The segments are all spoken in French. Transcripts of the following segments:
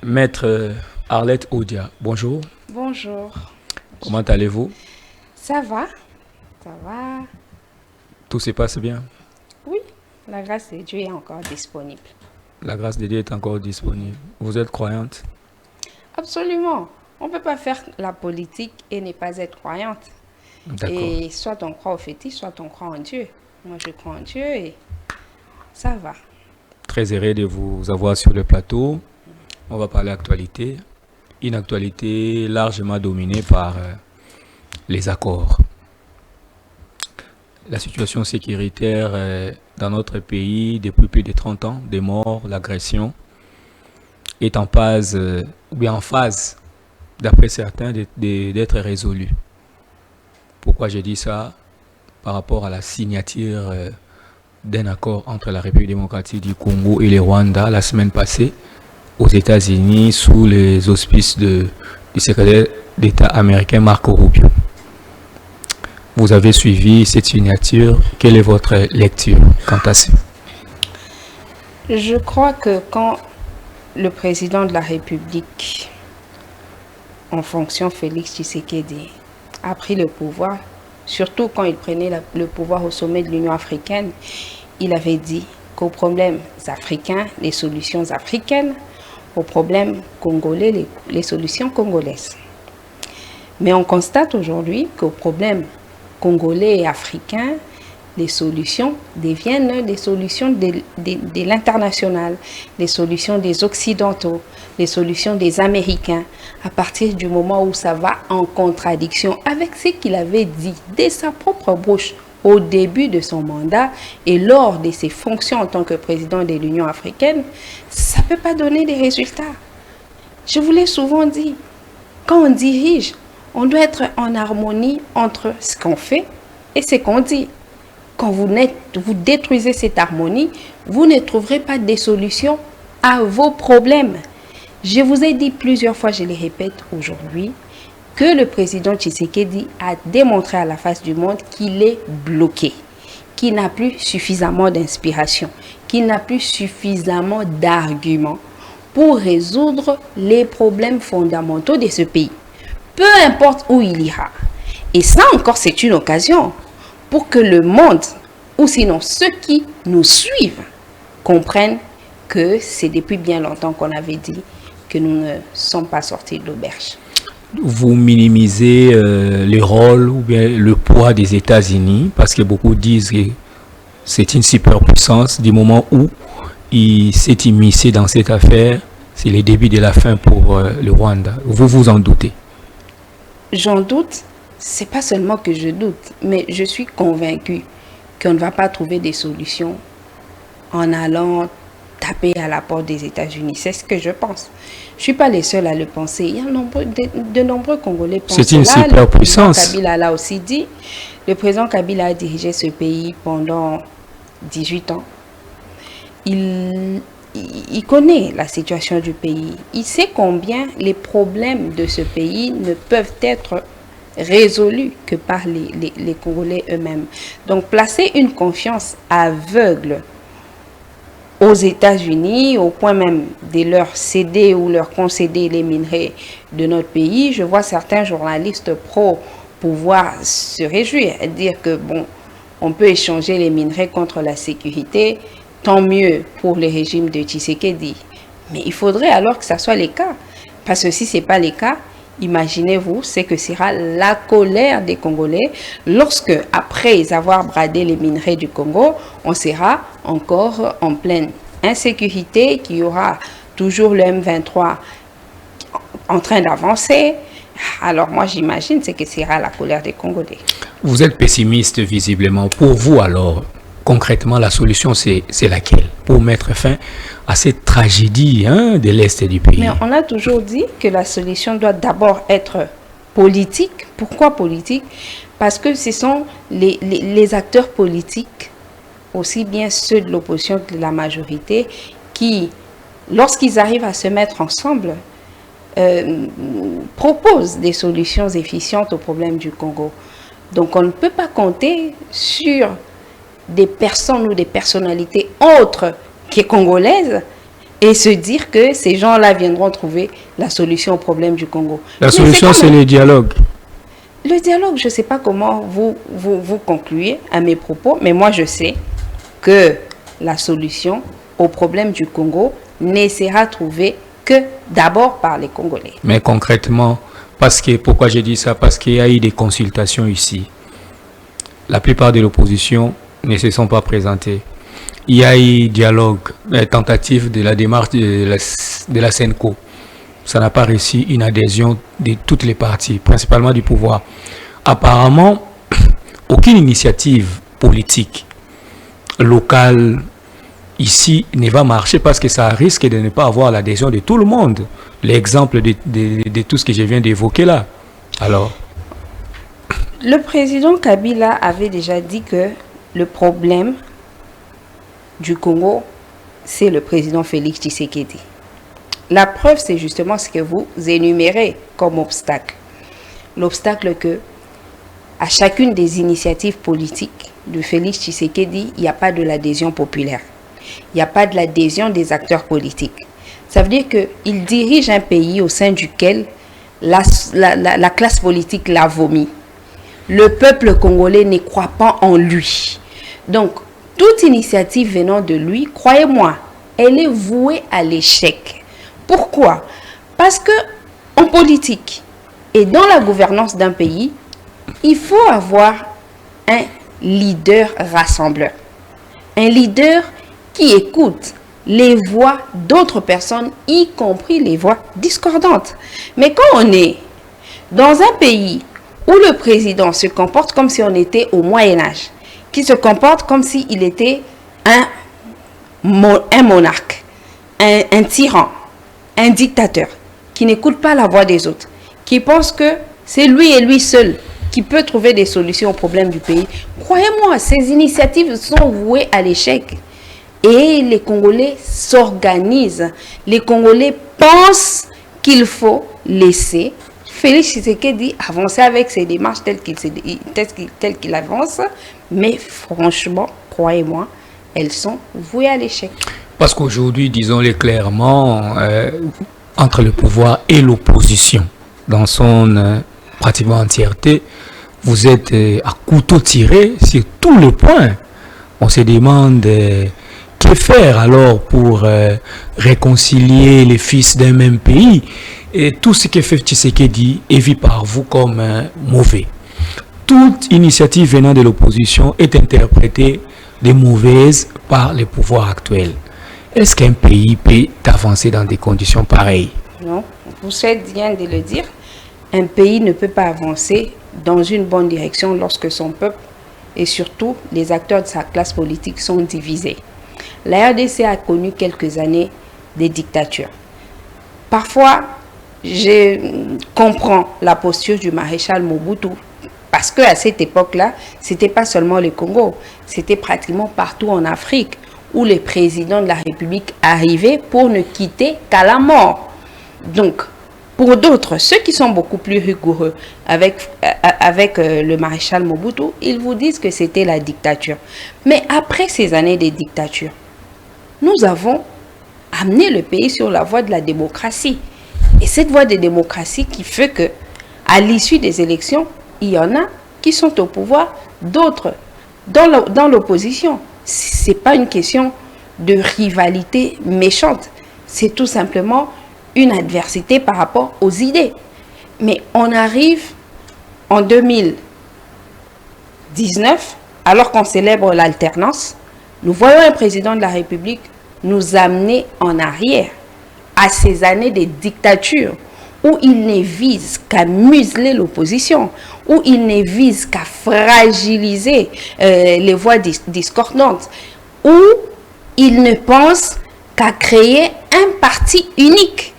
Maître Arlette Oudia, bonjour. Bonjour. Comment allez-vous? Ça va? Ça va? Tout se passe bien? Oui, la grâce de Dieu est encore disponible. La grâce de Dieu est encore disponible. Vous êtes croyante? Absolument. On ne peut pas faire la politique et ne pas être croyante. D'accord. Et soit on croit au fétiche, soit on croit en Dieu. Moi, je crois en Dieu et ça va. Très heureux de vous avoir sur le plateau. On va parler actualité. Une actualité largement dominée par les accords. La situation sécuritaire dans notre pays depuis plus de 30 ans, des morts, l'agression, est en phase, ou bien en phase, d'après certains, d'être résolue. Pourquoi je dis ça? Par rapport à la signature d'un accord entre la République démocratique du Congo et le Rwanda la semaine passée aux États-Unis sous les auspices du secrétaire d'État américain Marco Rubio. Vous avez suivi cette signature. Quelle est votre lecture quant à ça? Je crois que quand le président de la République, en fonction Félix Tshisekedi, a pris le pouvoir, surtout quand il prenait le pouvoir au sommet de l'Union africaine, il avait dit qu'aux problèmes africains, les solutions africaines, aux problèmes congolais, les solutions congolaises. Mais on constate aujourd'hui qu'aux problèmes congolais et africains, les solutions deviennent des solutions de l'international, les solutions des Occidentaux, les solutions des Américains, à partir du moment où ça va en contradiction avec ce qu'il avait dit dès sa propre bouche au début de son mandat et lors de ses fonctions en tant que président de l'Union africaine, ça ne peut pas donner des résultats. Je vous l'ai souvent dit, quand on dirige, on doit être en harmonie entre ce qu'on fait et ce qu'on dit. Quand vous détruisez cette harmonie, vous ne trouverez pas de solutions à vos problèmes. Je vous ai dit plusieurs fois, je le répète aujourd'hui, que le président Tshisekedi a démontré à la face du monde qu'il est bloqué, qu'il n'a plus suffisamment d'inspiration, qu'il n'a plus suffisamment d'arguments pour résoudre les problèmes fondamentaux de ce pays. Peu importe où il ira. Et ça encore, c'est une occasion pour que le monde, ou sinon ceux qui nous suivent, comprennent que c'est depuis bien longtemps qu'on avait dit que nous ne sommes pas sortis de l'auberge. Vous minimisez le rôle ou bien le poids des États-Unis parce que beaucoup disent que c'est une superpuissance du moment où il s'est immiscé dans cette affaire. C'est le début de la fin pour le Rwanda. Vous vous en doutez? J'en doute. C'est pas seulement que je doute, mais je suis convaincue qu'on ne va pas trouver des solutions en allant taper à la porte des États-Unis. C'est ce que je pense. Je ne suis pas les seuls à le penser. Il y a de nombreux Congolais pensent c'est une cela. superpuissance. Le président Kabila l'a aussi dit. Le président Kabila a dirigé ce pays pendant 18 ans. Il connaît la situation du pays. Il sait combien les problèmes de ce pays ne peuvent être résolus que par les Congolais eux-mêmes. Donc, placer une confiance aveugle aux États-Unis, au point même de leur céder ou leur concéder les minerais de notre pays, je vois certains journalistes pro-pouvoir se réjouir et dire que, bon, on peut échanger les minerais contre la sécurité, tant mieux pour le régime de Tshisekedi. Mais il faudrait alors que ça soit le cas. Parce que si ce n'est pas le cas, imaginez-vous ce que sera la colère des Congolais lorsque, après avoir bradé les minerais du Congo, on sera encore en pleine insécurité, qu'il y aura toujours le M23 en train d'avancer. Alors moi j'imagine ce que sera la colère des Congolais. Vous êtes pessimiste visiblement. Pour vous alors, concrètement, la solution c'est laquelle pour mettre fin à cette tragédie de l'Est du pays? Mais on a toujours dit que la solution doit d'abord être politique. Pourquoi politique? Parce que ce sont les acteurs politiques, aussi bien ceux de l'opposition que de la majorité, qui, lorsqu'ils arrivent à se mettre ensemble, proposent des solutions efficientes aux problèmes du Congo. Donc on ne peut pas compter sur des personnes ou des personnalités autres que congolaises et se dire que ces gens-là viendront trouver la solution au problème du Congo. La solution, c'est le dialogue. Le dialogue, je ne sais pas comment vous concluez à mes propos, mais moi je sais que la solution au problème du Congo ne sera trouvée que d'abord par les Congolais. Mais concrètement, pourquoi j'ai dit ça? Parce qu'il y a eu des consultations ici. La plupart de l'opposition ne se sont pas présentés. Il y a eu dialogue, tentative de la démarche de la SENCO. Ça n'a pas reçu une adhésion de toutes les parties, principalement du pouvoir. Apparemment, aucune initiative politique locale ici ne va marcher parce que ça risque de ne pas avoir l'adhésion de tout le monde. L'exemple de tout ce que je viens d'évoquer là. Alors, le président Kabila avait déjà dit que le problème du Congo, c'est le président Félix Tshisekedi. La preuve, c'est justement ce que vous énumérez comme obstacle. L'obstacle que, à chacune des initiatives politiques de Félix Tshisekedi, il n'y a pas de l'adhésion populaire. Il n'y a pas de l'adhésion des acteurs politiques. Ça veut dire qu'il dirige un pays au sein duquel la classe politique l'a vomi. Le peuple congolais ne croit pas en lui. Donc, toute initiative venant de lui, croyez-moi, elle est vouée à l'échec. Pourquoi? Parce que en politique et dans la gouvernance d'un pays, il faut avoir un leader rassembleur. Un leader qui écoute les voix d'autres personnes, y compris les voix discordantes. Mais quand on est dans un pays où le président se comporte comme si on était au Moyen-Âge, qui se comporte comme s'il était un monarque, un tyran, un dictateur, qui n'écoute pas la voix des autres, qui pense que c'est lui et lui seul qui peut trouver des solutions aux problèmes du pays. Croyez-moi, ces initiatives sont vouées à l'échec. Et les Congolais s'organisent. Les Congolais pensent qu'il faut laisser Félix Tshisekedi avancer avec ses démarches telles qu'il avance. Mais franchement, croyez-moi, elles sont vouées à l'échec. Parce qu'aujourd'hui, disons-le clairement, entre le pouvoir et l'opposition, dans son pratiquement entièreté, vous êtes à couteau tiré sur tous les points. On se demande que faire alors pour réconcilier les fils d'un même pays. Et tout ce que fait Tshisekedi est vu par vous comme mauvais. Toute initiative venant de l'opposition est interprétée de mauvaise par les pouvoirs actuels. Est-ce qu'un pays peut avancer dans des conditions pareilles? Non, vous faites bien de le dire. Un pays ne peut pas avancer dans une bonne direction lorsque son peuple et surtout les acteurs de sa classe politique sont divisés. La RDC a connu quelques années de dictature. Parfois, je comprends la posture du maréchal Mobutu parce qu'à cette époque-là, ce n'était pas seulement le Congo, c'était pratiquement partout en Afrique où les présidents de la République arrivaient pour ne quitter qu'à la mort. Donc, pour d'autres, ceux qui sont beaucoup plus rigoureux avec le maréchal Mobutu, ils vous disent que c'était la dictature. Mais après ces années de dictature, nous avons amené le pays sur la voie de la démocratie. Et cette voie de démocratie qui fait que, à l'issue des élections, il y en a qui sont au pouvoir, d'autres dans l'opposition. Ce n'est pas une question de rivalité méchante. C'est tout simplement une adversité par rapport aux idées. Mais on arrive en 2019, alors qu'on célèbre l'alternance, nous voyons un président de la République nous amener en arrière à ces années de dictature où il ne vise qu'à museler l'opposition, où il ne vise qu'à fragiliser les voix discordantes, où il ne pense qu'à créer un parti unique.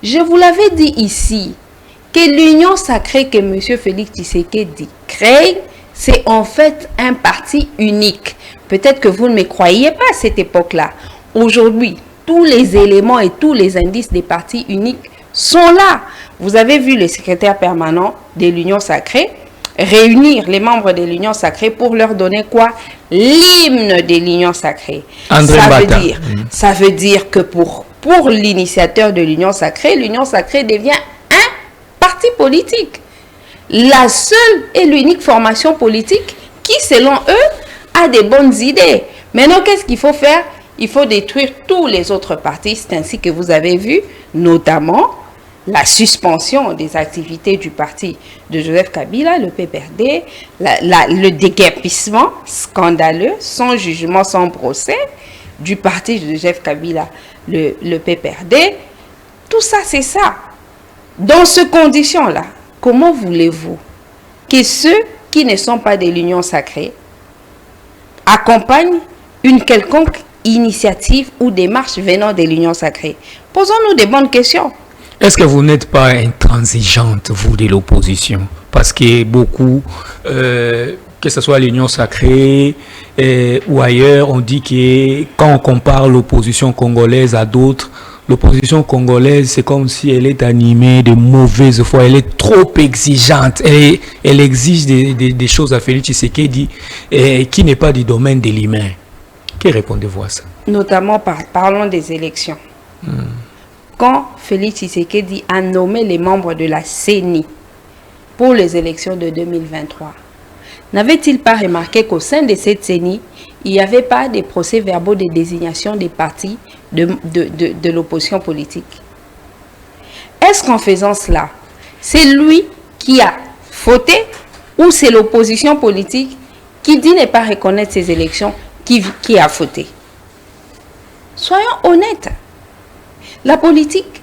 Je vous l'avais dit ici, que l'union sacrée que M. Félix Tshisekedi crée, c'est en fait un parti unique. Peut-être que vous ne me croyez pas à cette époque-là. Aujourd'hui, tous les éléments et tous les indices des partis uniques sont là. Vous avez vu le secrétaire permanent de l'Union sacrée réunir les membres de l'Union sacrée pour leur donner quoi? L'hymne de l'Union sacrée. Ça veut dire que pour pour l'initiateur de l'Union Sacrée, l'Union Sacrée devient un parti politique. La seule et l'unique formation politique qui, selon eux, a des bonnes idées. Maintenant, qu'est-ce qu'il faut faire? Il faut détruire tous les autres partis. C'est ainsi que vous avez vu, notamment, la suspension des activités du parti de Joseph Kabila, le PPRD, le déguerpissement scandaleux, sans jugement, sans procès, du parti de Joseph Kabila, le PPRD. Tout ça, c'est ça. Dans ces conditions-là, comment voulez-vous que ceux qui ne sont pas de l'Union Sacrée accompagnent une quelconque initiative ou démarche venant de l'Union Sacrée? Posons-nous des bonnes questions. Est-ce que vous n'êtes pas intransigeante, vous, de l'opposition? Parce que beaucoup, que ce soit l'Union Sacrée ou ailleurs, on dit que quand on compare l'opposition congolaise à d'autres, l'opposition congolaise, c'est comme si elle est animée de mauvaise foi, elle est trop exigeante, elle exige des choses à Félix Tshisekedi qui n'est pas du domaine de l'humain. Que répondez-vous à ça? Notamment, parlons des élections. Quand Félix Tshisekedi a nommé les membres de la CENI pour les élections de 2023, n'avait-il pas remarqué qu'au sein de cette CENI, il n'y avait pas de procès-verbaux de désignation des partis de l'opposition politique? Est-ce qu'en faisant cela, c'est lui qui a fauté ou c'est l'opposition politique qui dit ne pas reconnaître ces élections qui a fauté? Soyons honnêtes. La politique,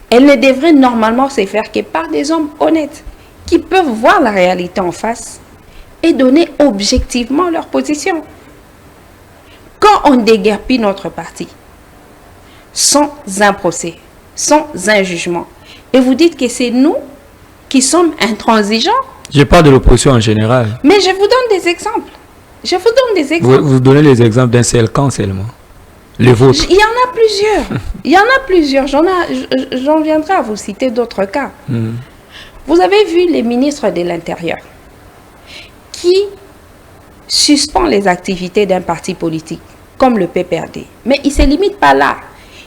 elle ne devrait normalement se faire que par des hommes honnêtes qui peuvent voir la réalité en face et donner objectivement leur position. Quand on déguerpit notre parti sans un procès, sans un jugement, et vous dites que c'est nous qui sommes intransigeants. Je parle de l'opposition en général. Mais je vous donne des exemples. Je vous donne des exemples. Vous donnez les exemples d'un seul camp seulement. Les vôtres. Il y en a plusieurs. Il y en a plusieurs. J'en viendrai à vous citer d'autres cas. Vous avez vu les ministres de l'Intérieur qui suspend les activités d'un parti politique, comme le PPRD. Mais il ne se limite pas là.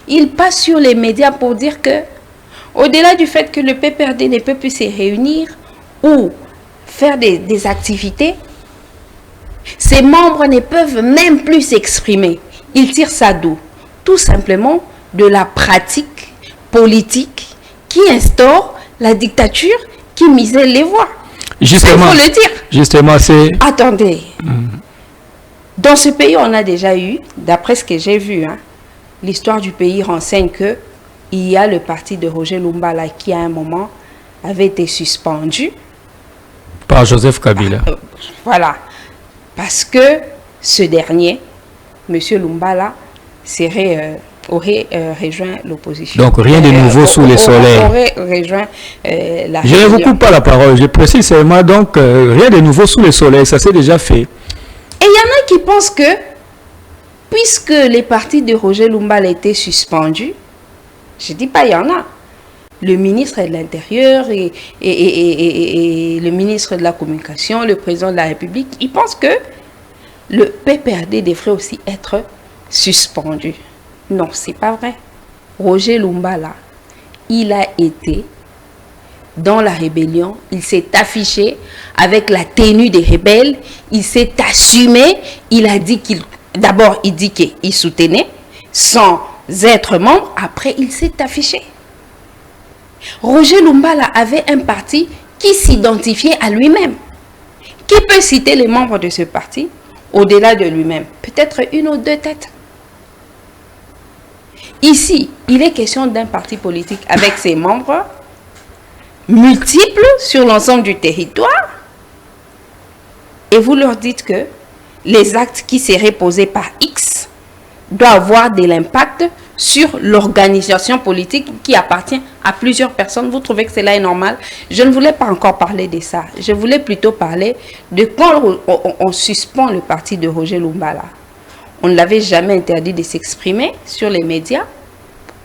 Il passe sur les médias pour dire que, au-delà du fait que le PPRD ne peut plus se réunir ou faire des activités, ses membres ne peuvent même plus s'exprimer. Il tire ça d'où? Tout simplement de la pratique politique qui instaure la dictature, qui misait les voix. Justement, il faut le dire. Justement, c'est... Attendez. Dans ce pays, on a déjà eu, d'après ce que j'ai vu, l'histoire du pays renseigne que il y a le parti de Roger Lumbala qui, à un moment, avait été suspendu. Par Joseph Kabila. Voilà. Parce que ce dernier, M. Lumbala, aurait rejoint l'opposition. Donc rien de nouveau sous le soleil. Aurait rejoint la Je ne vous coupe pas la parole, je précise seulement donc rien de nouveau sous le soleil, ça s'est déjà fait. Et il y en a qui pensent que, puisque les partis de Roger Lumbala étaient suspendus, je ne dis pas il y en a, le ministre de l'Intérieur et le ministre de la Communication, le président de la République, ils pensent que le PPRD devrait aussi être suspendu. Non, c'est pas vrai. Roger Lumbala, il a été dans la rébellion, il s'est affiché avec la tenue des rebelles, il s'est assumé, il a dit d'abord il dit qu'il soutenait sans être membre, après il s'est affiché. Roger Lumbala avait un parti qui s'identifiait à lui-même. Qui peut citer les membres de ce parti au-delà de lui-même? Peut-être une ou deux têtes. Ici, il est question d'un parti politique avec ses membres multiples sur l'ensemble du territoire. Et vous leur dites que les actes qui seraient posés par X doivent avoir de l'impact sur l'organisation politique qui appartient à plusieurs personnes. Vous trouvez que cela est normal? Je ne voulais pas encore parler de ça. Je voulais plutôt parler de quand on suspend le parti de Roger Lumbala. On ne l'avait jamais interdit de s'exprimer sur les médias.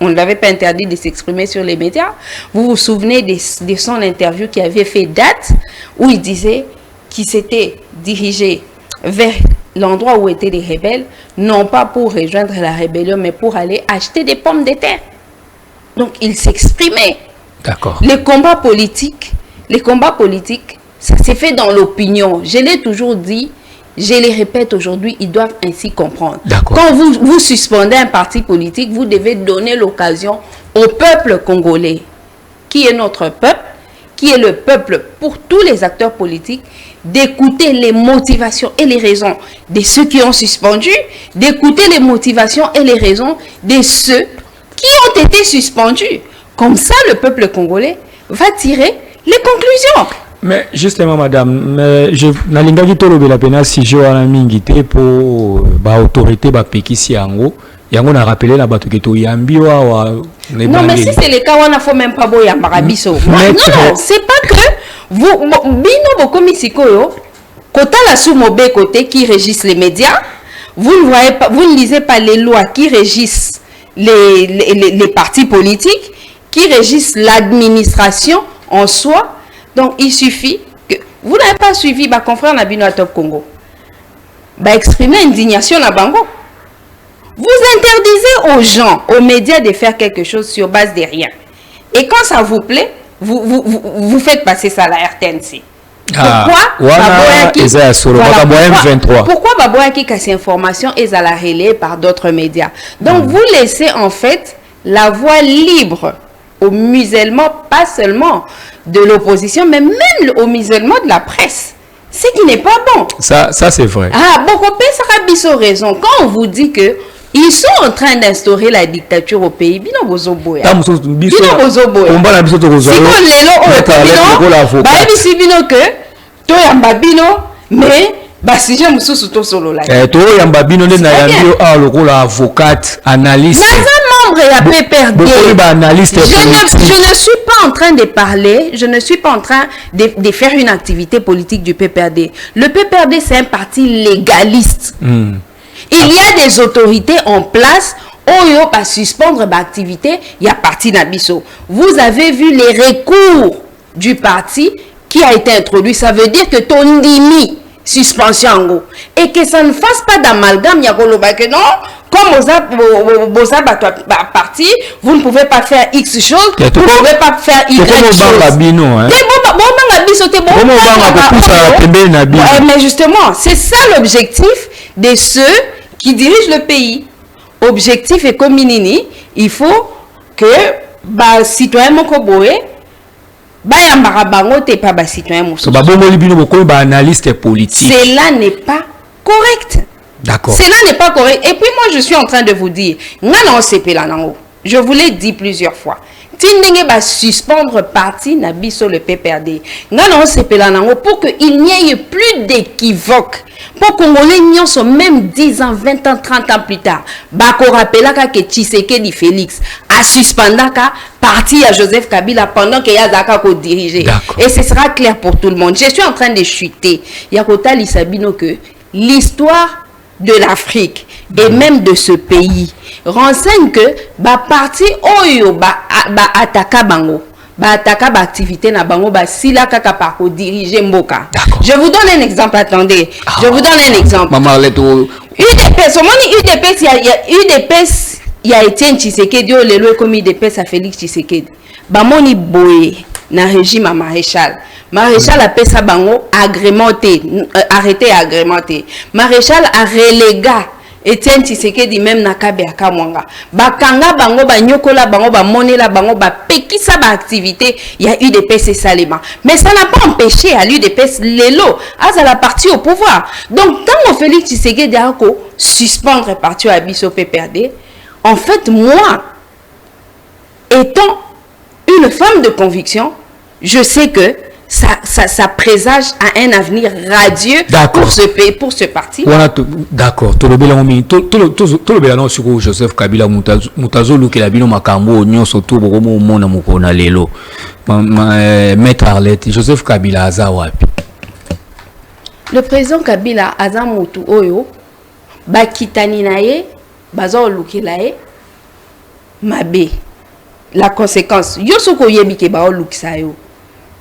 On ne l'avait pas interdit de s'exprimer sur les médias. Vous vous souvenez de son interview qui avait fait date, où il disait qu'il s'était dirigé vers l'endroit où étaient les rebelles, non pas pour rejoindre la rébellion, mais pour aller acheter des pommes de terre. Donc, ils s'exprimaient. D'accord. Les combats politiques, ça s'est fait dans l'opinion. Je l'ai toujours dit, je les répète aujourd'hui, ils doivent ainsi comprendre. Quand vous suspendez un parti politique, vous devez donner l'occasion au peuple congolais, qui est notre peuple, qui est le peuple pour tous les acteurs politiques, d'écouter les motivations et les raisons de ceux qui ont suspendu, d'écouter les motivations et les raisons de ceux qui ont été suspendus. Comme ça, le peuple congolais va tirer les conclusions. Mais justement, madame, je n'ai pas pena si je suis mingité pour l'autorité de Pékissi Yango. Yango n'a rappelé la bateau qui est yambi wa. Non, mais si c'est le cas, on ne faut même pas boire yambarabiso. Non, c'est pas que vous, bino bokomi sikoyo, kota la soumobe côté qui régissent les médias, vous ne voyez pas, vous ne lisez pas les lois qui régissent les partis politiques, qui régissent l'administration en soi. Donc, il suffit que vous n'avez pas suivi ma confrère Nabino à Top Congo. Exprimer indignation à Bango. Vous interdisez aux gens, aux médias de faire quelque chose sur base de rien. Et quand ça vous plaît, vous faites passer ça à la RTNC. Pourquoi Baboyaki a ces informations et à la relayée par d'autres médias? Donc, vous laissez en fait la voie libre aux musulmans, pas seulement de l'opposition, mais même aux musulmans de la presse. Ce qui n'est pas bon. Ça c'est vrai. Bokopé Sarabiso raison. Quand on vous dit que ils sont en train d'instaurer la dictature au pays, bino bozoboya. Bino bozoboya. On va la biso to bozoboya. Si on lelo bino, bino que to yamba bino, mais sujet mususu to solo la. To yamba bino na yambio lokola avocate, analyste. Membre ya PPRD. Je ne suis pas en train de parler, je ne suis pas en train de faire une activité politique du PPRD. Le PPRD, c'est un parti légaliste. Il y a des autorités en place où pas suspendre l'activité, il y a parti d'Abisso. Vous avez vu les recours du parti qui a été introduit. Ça veut dire que ton dimi suspension et que ça ne fasse pas d'amalgame. Il y a que non, comme vous avez parti, vous ne pouvez pas faire X choses, vous ne pouvez pas faire Y choses. Mais justement, c'est ça l'objectif de ceux qui dirigent le pays. Objectif est comme il faut que les citoyens Mokoboé cela n'est pas correct. D'accord. Cela n'est pas correct. Et puis moi je suis en train de vous dire, je vous l'ai dit plusieurs fois. Tindenge va suspendre parti Nabiso le PPRD. Pour qu'il n'y ait plus d'équivoque. Pour qu'on les sont même 10 ans, 20 ans, 30 ans plus tard. Bako rappela que Tshisekedi Félix a suspendu parti à Joseph Kabila pendant que Yazaka ko diriger. Et ce sera clair pour tout le monde. Je suis en train de chuter. Yakota Lissabino que l'histoire de l'Afrique et même de ce pays renseigne que parti oyo ataka bango ataka activité na bango sila kaka pa ko diriger mboka. Je vous donne un exemple, attendez. Je vous donne un exemple. UDPS, il y a Etienne Tshisekedi le loi comme UDPS à Félix Tshisekedi. Bamoni boye na régime à maréchal. Maréchal a pesa bango agrémenté, arrêté agrémenté. Maréchal a relégué Etienne Tshisekedi même na Kabeaka Mwanga. Bakanga bango ba nyokola bango ba monela bango ba pekisa ba activité, il y a eu des PC Salema. Mais ça n'a pas empêché à l'UDPS Lelo à la partie au pouvoir. Donc tant que Félix Tshisekedi a suspendre parti à Biso PPRD, en fait moi étant une femme de conviction, je sais que ça présage à un avenir radieux pour ce pays, pour ce parti. D'accord. Tout le bélan sur Joseph Kabila Moutazo Lukela Bino Makambo Nyon surtout pour mon mukona lelo. Maître Arlette Joseph Kabila Azawapi. Le président Kabila Azamutu Oyo Bakitani nae Bazo Lukelae Mabe. La conséquence Yosoko Yebike Bao Luksayo.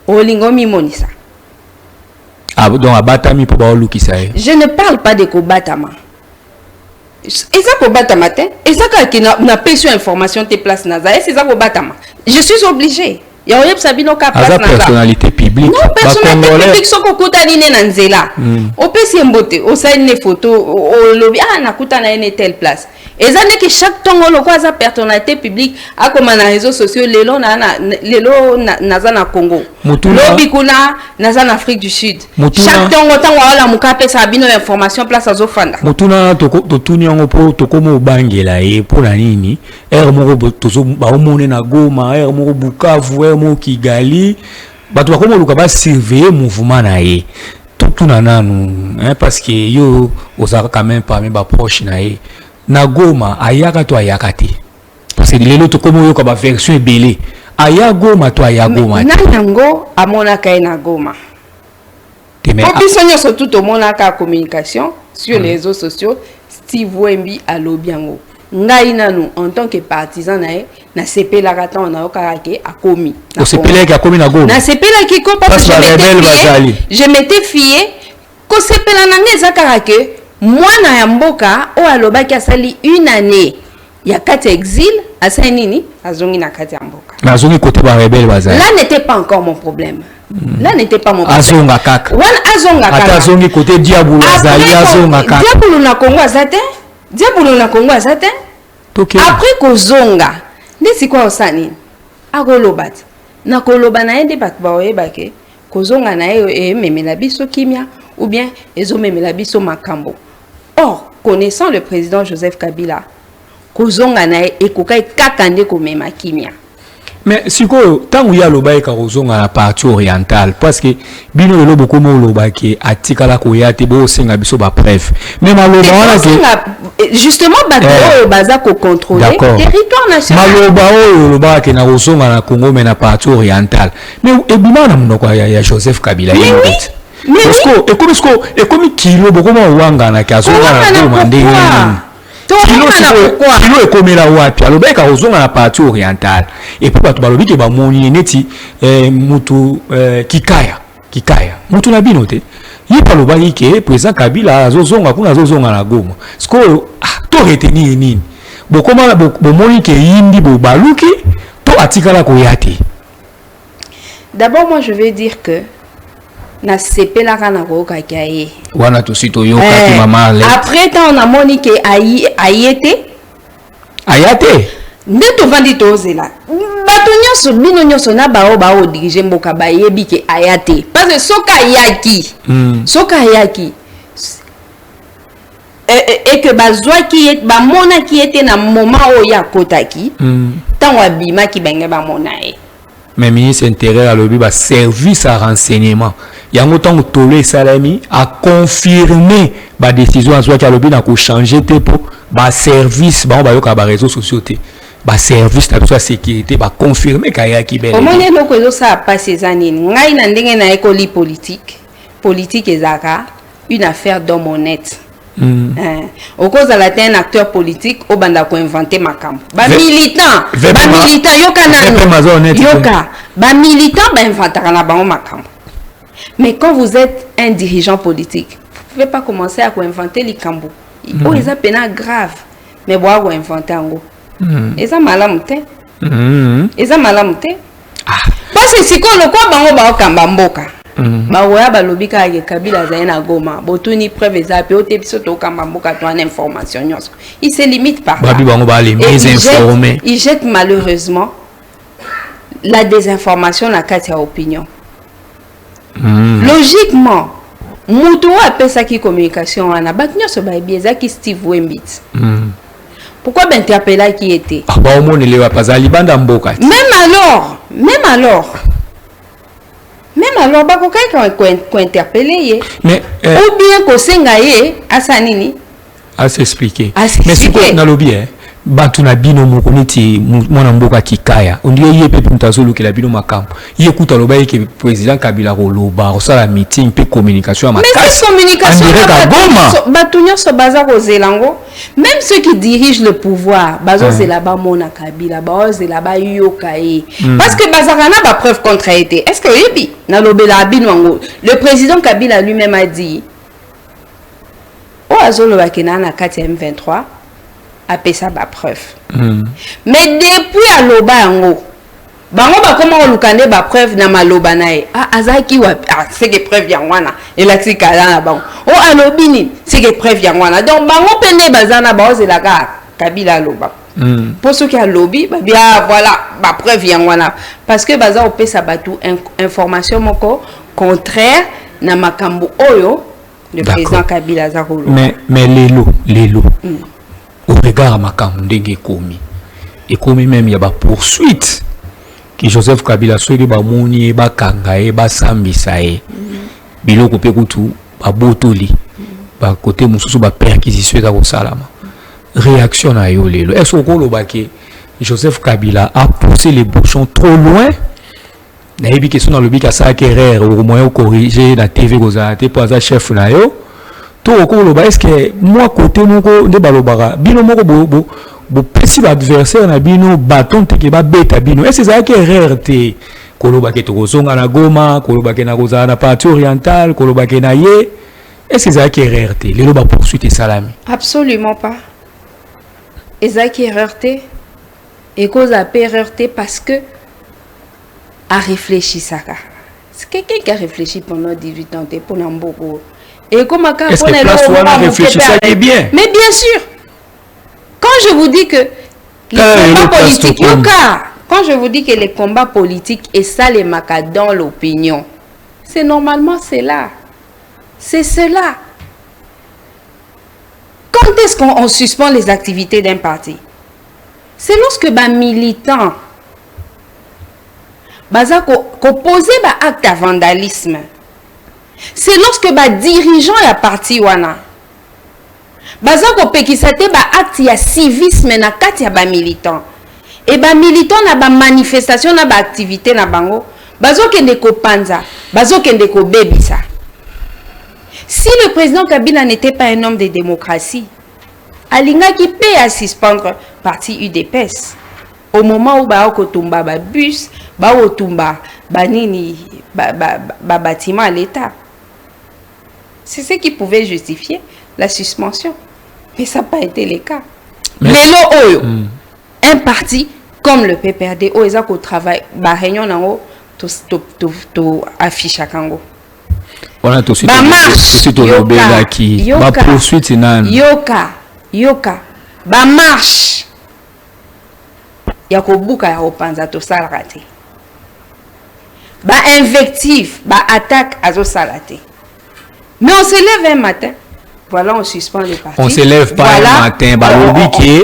Olingo mimonisa. Ah, donc à Batami pour Baolou qui ça. Je ne parle pas de Kobatama. Et ça Kobatama, et ça qui n'a pas su information tes places Naza, c'est ça Kobatama. Je suis obligé. Il y a Sabino qui a place personnalité publique. Non, personnalité publique, ce qu'on a dit Nanzela. On peut s'y embotter, on s'est une photo, au lobby, ah, nakuta na une telle place. Et ça n'est que chaque temps, on a sa personnalité publique, à comme les réseaux sociaux, les lots naza na Congo. Lobby kuna naza na Afrique du Sud. Chaque temps, on a la mukape sabino information place à Zofanda. Mutuna totuni yango po tokomo bangela e pour la nini. Er moko tozo ba omone na Goma, er moko Bukavu, er moko Kigali. Bato bakomo luka ba surveiller mouvement na e. Tout nananu, hein, parce que yo osaka quand même parmi ba proche na e. Na Goma ayaka to ayaka te. Parce que lelo to komo yo ka ba version ebele. Aya Goma to aya Goma. Na yango amona kai na Goma. On surtout au monaka communication sur les réseaux sociaux. Steve Wemby a lobiango. Ngai nanu en tant que partisan na sepela kata on a okarake a commis. O sepela ki a commis na Goma. Na sepela ki ko parce que je m'étais fié ko sepela nanga zakarake mwana ya mboka o alobaki asali une année ya kati exil asa nini azongi na kati ya mboka. Na azongi côté ba rebelle bazali. Là n'était pas encore mon problème. Là n'était pas mon problème. Azonga kaka. Wana azonga kaka. Ata azongi côté diabolo azali azonga kaka. Diabolo na Congo azate? Diabolo na Congo azate? Après kozonga, ndesi kwa osani. Agolobat. Na koloba na ende bat ba oyebake. Kozonga na e memela biso kimia ou bien ezo memela biso makambo. Or, connaissant le président Joseph Kabila, kozonga na e kokai kakande ko mema kimia. Mais si quoi tant où il y a le bail carozon à la partie orientale parce que bino le beaucoup mo le bail qui atika la koyate bo senga biso ba preuve même à le justement bateau baza ko contrôler territoire national maloba o le bail qui na rozonga na Congo mais na partie orientale mais ebima na mnoko ya Joseph Kabila mais et comme kilo beaucoup mo wanga na kazonga na demande kilo ekomela wapi alobeka kozonga na partie orientale et puis bato balobi ke bamoni neti mutu kikaya mutu na bino te ye palobaki ke président Kabila azozonga kuna azozonga na Goma sko to retenir nini bokoma bomoni ke yindi bo baluki to atikala koya te. D'abord moi je vais dire que na sepela kana ko kakaye wana to sito yo kaki mama le après tant on a moni ke ayete ndeto vandi tozela bato nyonso bino nyonso na bao diriger mboka bayebi ke ayate parce que soka yaki et que bazwaki ba mona ki était na moment o ya kotaki tant wabima ki benge ba mona e. Mais ministre intérieur alobi ba service à renseignement yango tango tolé salami a confirmé ba décision azwa ki alobi na ko changer te po ba service ba yoka ba réseaux sociaux te ba service na biso sécurité ba confirmer ka ya ki belle. Comment les loko ça a passé zanini ngai na ndenge na école politique ezaka une affaire d'homme honnête. Au cause de la un acteur politique au banda ko inventer makambo ba militant yoka ba militant ba inventera na ba makambo. Mais quand vous êtes un dirigeant politique, vous ne pouvez pas commencer à inventer les cambos. Oh, ils ont grave. Mais vous avez inventé un go. Ils ont malamute. Ils ont malamute. Parce que si on le quoi, bango ba kambamboka. Ba oya ba lobika ya Kabila zaina Goma. Botuni preuve zapi o te biso to kambamboka to en information nyonso. Il se limite par là. Il jette malheureusement la désinformation na katia opinion. Logiquement, mutu appelle ça qui communication ana baknyo so ba bieza ki Steve Wemby. Pourquoi ben interpeller qui était? Ba omone lewa pazali banda mboka. Même alors ba ko kai ko interpeller mais ou bien ko senga ye asa nini à s'expliquer. Mais si quoi na lobby Bantu na bino mokoniti mwana mboka kikaya on dirait yé pepe mutazolo ke la bino makambo yé kuta loba ke président Kabila koloba osala meeting pe communication mais cette communication batunya so baza ko zelango même ceux qui dirigent le pouvoir bazo zela ba mona Kabila ba zela ba yoka e parce que bazakana ba preuve contre été est-ce que yebi na lobela bino ngo le président Kabila lui-même a dit o azolo bakena na kati M23 a ça ba preuve. Mais depuis à lobango, bango ba comment lukande ba preuve na maloba nae. Ah azaki wa c'est que preuve yangwana. Et la tikala na bango. O alobini c'est que preuve yangwana. Donc bango pene bazana ba ozela ka Kabila loba. Pour ceux qui a lobby ba bien voilà ba preuve yangwana parce que baza opé ça batu information moko contraire na makambo oyo le président Kabila zakolo. Mais lelo au regard à makambo ndenge komi et comme même il y a ba poursuite qui Joseph Kabila soki ba moni ba kangae ba sambisa e biloko pe kutu ba botoli ba côté mususu ba perquisition za ko salama réaction na yo lelo est-ce que lo ba ke Joseph Kabila a poussé les bouchons trop loin na yebi question dans le bic à ça erreur au moyen corriger la TV kozate pour za chef na yo est-ce que moi côté moko de balobara bino moko bo pesi ba adversaire na bino bâton te ke ba beta bino est-ce que ça que erreur te koloba ke tokozonga na Goma koloba ke na kozana na partie orientale koloba ke na ye est-ce que ça que erreur te lelo ba poursuite salami absolument pas ezaki erreur te et cause a erreur te parce que a réfléchi ça c'est quelqu'un qui a réfléchi pendant 18 ans pour Namboko. Et comment est-ce que place on réfléchit ça est bien mais bien sûr quand je vous dis que les combats politiques quand je vous dis que les combats politiques et ça les maca dans l'opinion c'est normalement c'est là c'est cela quand est-ce qu'on suspend les activités d'un parti c'est lorsque ba militant baza ko poser ba acte de vandalisme. C'est lorsque ba dirigeant la parti wana baza ko pekisate ba acte ya civisme na kati ya ba militant et ba militant na ba manifestation na ba activité na bango bazo kende ko panza bazo kende ko bebisa. Si le président Kabila n'était pas un homme de démocratie alinga ki pe à suspendre parti UDPS au moment où ba ko tumba ba bus ba otumba ba nini ba bâtiment à l'état. C'est ce qui pouvait justifier la suspension. Mais ça n'a pas été le cas. Mais un parti comme le PPRD, où ils ont travaillé, bah réunion nango, to affiche à Kango. Voilà tout de suite. Bah marche. Yoka. Bah poursuite nan. Yoka. Bah marche. Yako buka ya opanza to salate. Bah invective, bah attaque azo salate. Mais on se lève un matin, voilà, on suspend le parti. On se lève pas un matin,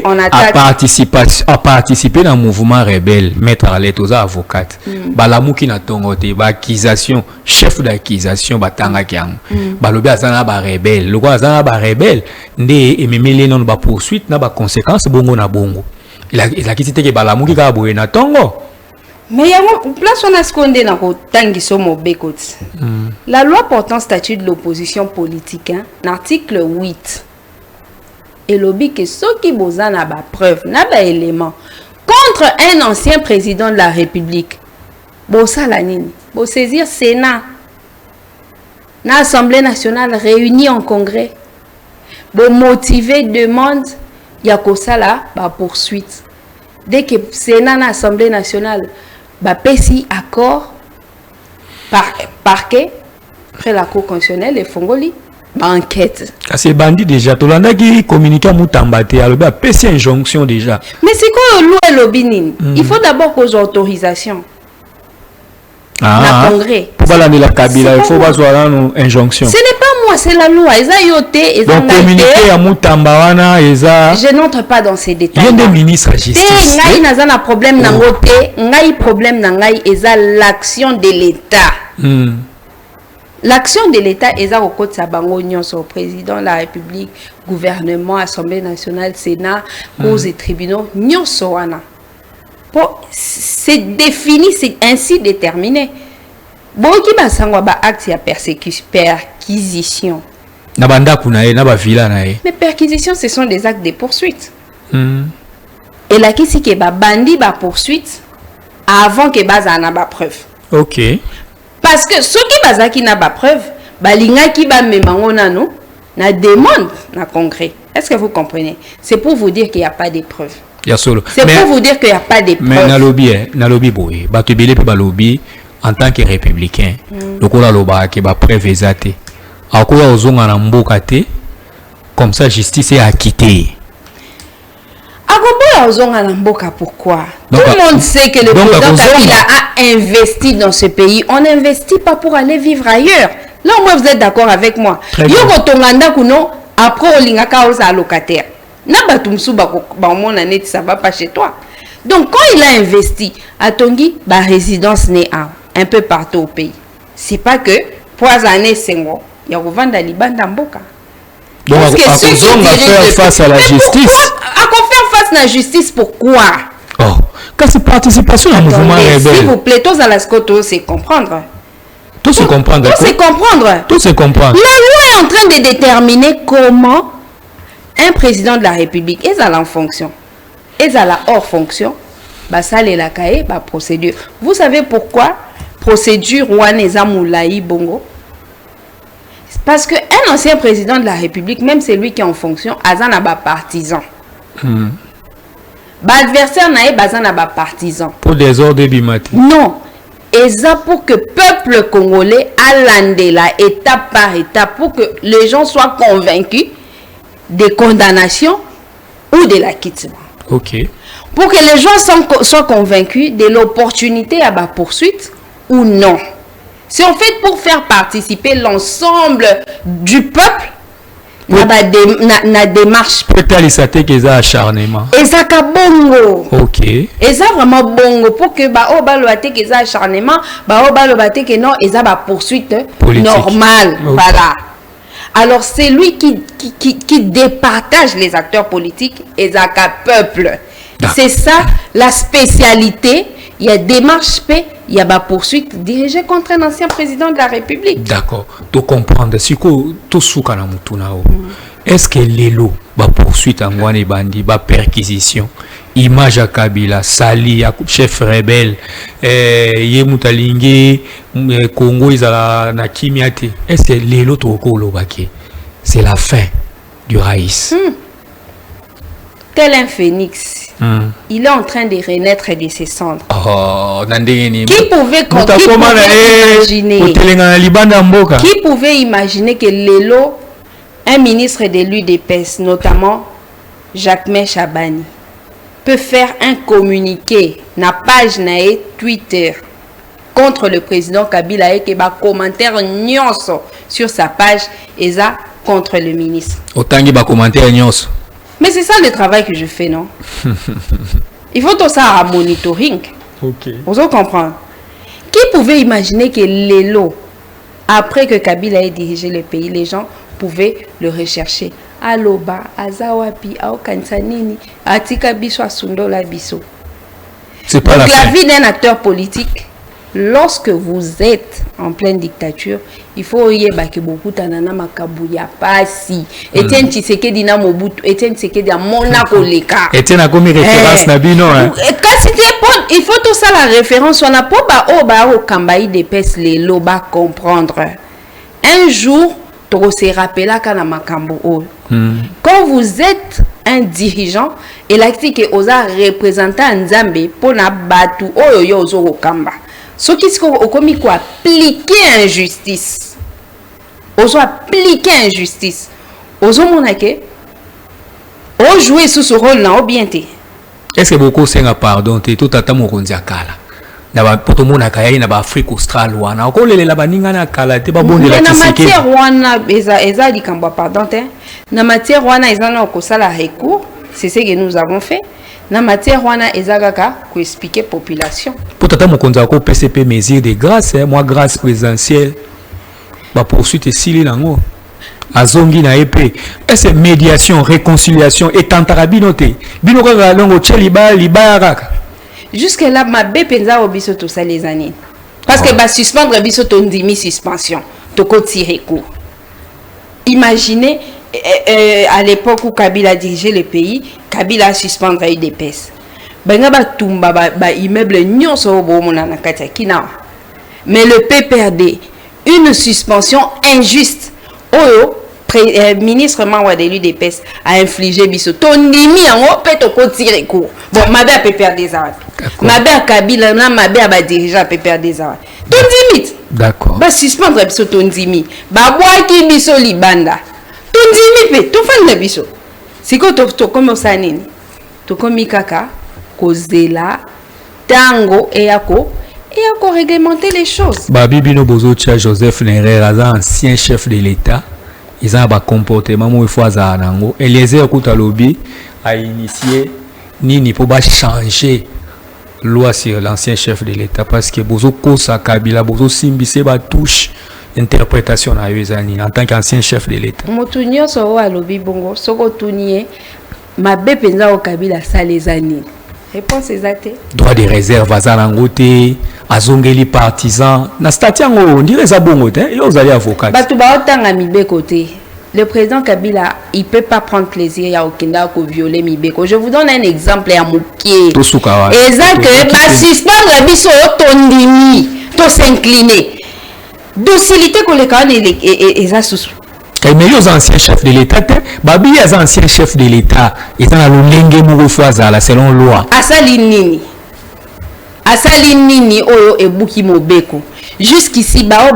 on a participé dans le mouvement rebelle, mettre à l'aide aux avocats. Balamou qui n'a tongoté, accusation, chef d'accusation, batanga kiang. Balobi azana ba rebelle, le quoi azana ba rebelle, ndé et memele non ba poursuite na ba conséquences bongo na bongo. Il a quitté que balamou qui ka boye na tongo. Mais il y a une place on a scondé dans le Tangiso Mobekot. La loi portant statut de l'opposition politique, l'article 8, et l'objet que ceux qui besoin n'a pas preuve, n'a pas élément contre un ancien président de la République. Bon ça la nini, bon saisir Sénat, l'Assemblée nationale réunie en congrès, bon motiver demande, il y a que ça là, bah poursuite. Dès que Sénat l'Assemblée nationale bah pesi accord parquet après la cour constitutionnelle et fongoli bah enquête c'est bandit déjà to landa qui communiquer à mutambate alors bah pesi injonction déjà mais c'est quoi le loi et l'obinin il faut d'abord qu'aux autorisations na congrès pour pas la Kabila il faut pas avoir une injonction ce n'est pas moi c'est la loi ils ont yoté donc communiquer à mutambawana eza je n'entre pas dans ces détails il y a des ministres à justice ngai naza na problème na ngote ngai problème na ngai eza l'action de l'État l'action de l'État est au côté de bango nyonso, président de la République, gouvernement, Assemblée nationale, Sénat, causes et tribunaux, nyonso wana. C'est défini, c'est ainsi déterminé. Boki basangwa ba acte ya perquisition. Na banda kunae, na ba villa nae. Mais perquisition, ce sont des actes de poursuite. Et là qui si que ba bandi ba poursuite avant que baza na ba preuve. OK. Parce que ceux qui baza qui na ba preuve, balinga qui ba memango nano na demande na concret. Est-ce que vous comprenez? C'est pour vous dire qu'il n'y a pas de preuves. C'est pour vous dire qu'il n'y a pas de preuves. Mais na lobby boy, ba to belé pe ba lobby en tant que républicain. Donc on a loba que ba preuve ezate. Akoya ozonga na mboka te comme ça justice est acquittée. Akoya ozonga na mboka pourquoi? Tout le monde sait que le président Kabila a investi dans ce pays. On n'investit pas pour aller vivre ailleurs. Là au moins vous êtes d'accord avec moi. Yoko tonganda kuno après olingaka oza locataire. Na batumsu ba mona net ça va pas chez toi. Donc quand il a investi à Tongi ba résidence né un peu partout au pays. C'est pas que poisaner sengo ya kovanda libanda mboka. Donc à faire face à la justice. À faire face à la justice pourquoi? Oh, quand c'est participation au mouvement rebelle. S'il vous plaît, tous à la scoto, c'est comprendre. Tout se comprendre. Tout se comprendre. Tout se comprendre. La loi est en train de déterminer comment un président de la République est en fonction, est à la hors fonction, bah ça les la cahier, bah procédure. Vous savez pourquoi procédure ouaneza moulaï bongo? Parce que un ancien président de la République, même celui qui est en fonction, azana ba partisan. Ba adversaire nae bazana ba partisan. Pour des ordres bimati. Non. Et ça pour que le peuple congolais allande la étape par étape pour que les gens soient convaincus des condamnations ou de l'acquittement. OK. Pour que les gens soient convaincus de l'opportunité à la poursuite ou non. C'est en fait pour faire participer l'ensemble du peuple na démarche. Peut-être que ça acharnement. Et ça bongo. OK. Et ça vraiment bongo pour que ba baloate que ça acharnement, ba baloate que non et ça ba poursuite normale. Okay. Voilà. Alors c'est lui qui départage les acteurs politiques et ça peuple. C'est ça la spécialité. Il y a démarche paix, il y a ma poursuite dirigée contre un ancien président de la République. D'accord. Tu comprends. Est-ce que l'élo, la poursuite en Guané Bandi, la perquisition, image à Kabila, Sali, chef rebelle, Yemutalingue, Congo, na Kimiate, est-ce que l'élo c'est la fin du raïs? Tel un phénix. Il est en train de renaître de ses cendres. Qui pouvait imaginer que Lelo, un ministre de l'UDPS, notamment Jacques Chabani, peut faire un communiqué na page nae Twitter contre le président Kabila et que ba commentaire nyonso sur sa page et ça contre le ministre. Autant ba commentaire nyonso. Mais c'est ça le travail que je fais, non? Il faut tout ça à monitoring. OK. Vous comprenez? Qui pouvait imaginer que Lelo, après que Kabila ait dirigé le pays, les gens pouvaient le rechercher? Aloba, Azawapi, Aokansanini, Atika Biso, Asundola Biso. C'est pas la vie d'un acteur politique. Lorsque vous êtes en pleine dictature, il faut y avoir beaucoup de makabuya pasi. Etienne Tshisekedi na Mobutu, Etienne Tshisekedi à Monaco leka. Etienne a commis référence na bino hein. Il faut tout ça la référence on a pas au kambaï des pes les loba comprendre. Un jour, tu se rappelles kana makambo. Quand vous êtes un dirigeant et l'actif que osa représentant Nzambe pour na batu oyo ozo kamba. Ce qui est commis quoi appliquer injustice. Oso appliquer injustice. Oso monake. O jouer sous ce rôle là ou bien té. Est-ce que beaucoup senga pardon té tout tata mo konzi akala. Na ba poto mona kaya na ba Afrique australe wana. Okolele la baninga na kala té ba bonde la Tshisekedi. Na matière wana eza likambo pardon té. Na matière wana eza na kosala recours. C'est ce que nous avons fait. Na matière wana ezagaka ko expliquer population. Pour tata mokonza ko PCP mesure de grâce moi grâce présidentielle. ba poursuite esili nango azongi na épée est-ce médiation réconciliation et tantarabino te bino kaka longo tcheliba liba kaka jusque là mabe penza obiso to ça les années parce que ba suspendre biso to ndimi suspension to ko tirer court. Imaginez à l'époque où Kabila dirigeait le pays, Kabila a suspendu UDPS. Benga ba tumba ba immeuble nyonso bo monana katia kina. Mais le PPRD, une suspension injuste. Oyo ministre Mawa de l'UDPS a infligé biso tondimi en peto ko tirer court. Bon, mabe a PPRD za. Mabe a Kabila na mabe a ba dirigeant PPRD za. Tondimi. D'accord. Ba suspendre biso tondimi. Ba boaki biso libanda. Tondimi pe to fanda biso. Siko to komo sanini. To komi kaka kozela tango eyako réglementer les choses. Babi bino bozo tia Joseph Nerera, ancien chef de l'État. Ils ont un comportement où il faut azanango. Eliezer Koutalobi a initié nini pour changer loi sur l'ancien chef de l'État parce que bozo kosa Kabila bozo simbise ba touche interprétation na yezani en tant qu'ancien chef de l'État. Motunyo so alobi bongo soko tunie mabe penza o Kabila salezani. Réponse exacte. Droit de réserve azanango te azongeli partisan na statiango on dirait ça bongo te yo zali avocat. Batu ba otanga mibeko te. Le président Kabila, il peut pas prendre plaisir à okenda ko violer mibeko. Je vous donne un exemple à Moukié. Exact que ba suspendre biso tondimi, to s'incliner. Docilité ko le kan et ça sous. Mais les anciens chefs de l'État, babi les anciens chefs de l'État, ils ont l'olenge moko foazala selon loi. Asalinini oyo ebuki mobeko. Jusqu'ici bao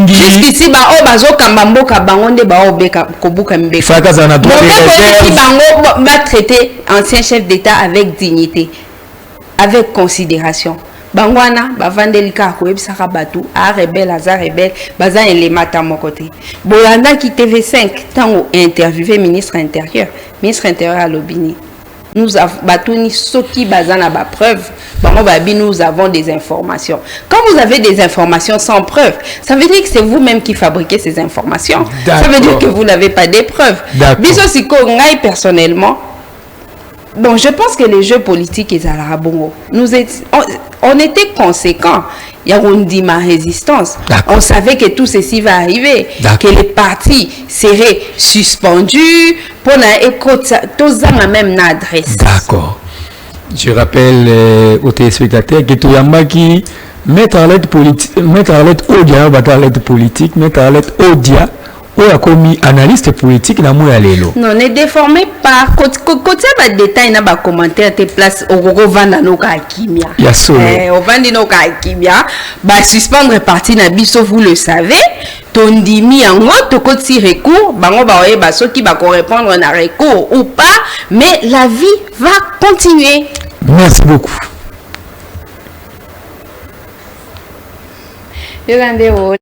jusqu'ici bao bazo kamba mboka bango nde bao beka kobuka mbeko. Faka na droit de réserve. Bango va traiter ancien chef d'État avec dignité, avec considération. Bangwana bavandelika ko ebisaka batu a rebelle baza elemata mokote. Bolanda ki TV5 tango interviewé ministre intérieur à Lobini. Nous avons batuni soki bazana ba preuve, bango babi nous avons des informations. Quand vous avez des informations sans preuve, ça veut dire que c'est vous-même qui fabriquez ces informations. Ça veut dire que vous n'avez pas des preuves. Biso siko ngai personnellement. Bon, je pense que les jeux politiques et à bongo, on était conséquents. Il y a eu ma résistance. On savait que tout ceci va arriver, que les partis seraient suspendus pour tous la même adresse. D'accord. Je rappelle aux téléspectateurs que Toyambaki mettre en lettre politique, mettre en lettre Odia, mettre en lettre politique, mettre en lettre Odia. Ou a commis analyste politique na mouya lelo. Non, ne déformez pas. Côté ba détail na ba commentaire te place au gogo vanda no ka kimia. Ya solo. Au vandi no ka kimia, ba suspendre parti na biso vous le savez. Tondimi yango to koti recours, bango ba oye ba soki ba répondre na recours ou pas, mais la vie va continuer. Merci beaucoup. Yolande